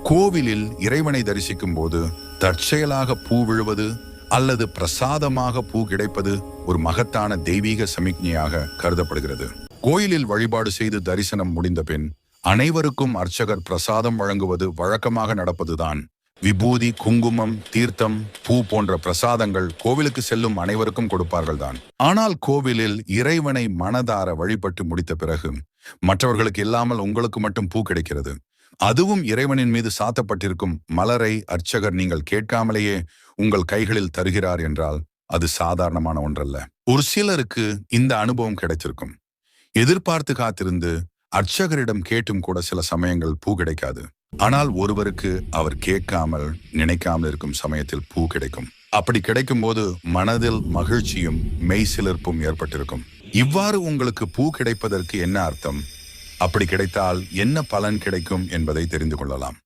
கோவிலில் இறைவனை தரிசிக்கும் போது தற்செயலாக பூ விழுவது அல்லது பிரசாதமாக பூ கிடைப்பது ஒரு மகத்தான தெய்வீக சமிக்ஞையாக கருதப்படுகிறது. கோயிலில் வழிபாடு செய்து தரிசனம் முடிந்த பின் அனைவருக்கும் அர்ச்சகர் பிரசாதம் வழங்குவது வழக்கமாக நடப்பதுதான். விபூதி, குங்குமம், தீர்த்தம், பூ போன்ற பிரசாதங்கள் கோவிலுக்கு செல்லும் அனைவருக்கும் கொடுப்பார்கள் தான். ஆனால் கோவிலில் இறைவனை மனதார வழிபட்டு முடித்த பிறகு மற்றவர்களுக்கு இல்லாமல் உங்களுக்கு மட்டும் பூ கிடைக்கிறது. அதுவும் இறைவனின் மீது சாத்தப்பட்டிருக்கும் மலரை அர்ச்சகர் நீங்கள் கேட்காமலேயே உங்கள் கைகளில் தருகிறார் என்றால் அது சாதாரணமான ஒன்றல்ல. ஒரு சிலருக்கு இந்த அனுபவம் கிடைத்திருக்கும். எதிர்பார்த்து காத்திருந்து அர்ச்சகரிடம் கேட்டும் கூட சில சமயங்கள் பூ கிடைக்காது. ஆனால் ஒருவருக்கு அவர் கேட்காமல் நினைக்காமல் இருக்கும் சமயத்தில் பூ கிடைக்கும். அப்படி கிடைக்கும் போது மனதில் மகிழ்ச்சியும் மெய்சிலிர்ப்பும் ஏற்பட்டிருக்கும். இவ்வாறு உங்களுக்கு பூ கிடைப்பதற்கு என்ன அர்த்தம், அப்படி கிடைத்தால் என்ன பலன் கிடைக்கும் என்பதை தெரிந்து கொள்ளலாம்.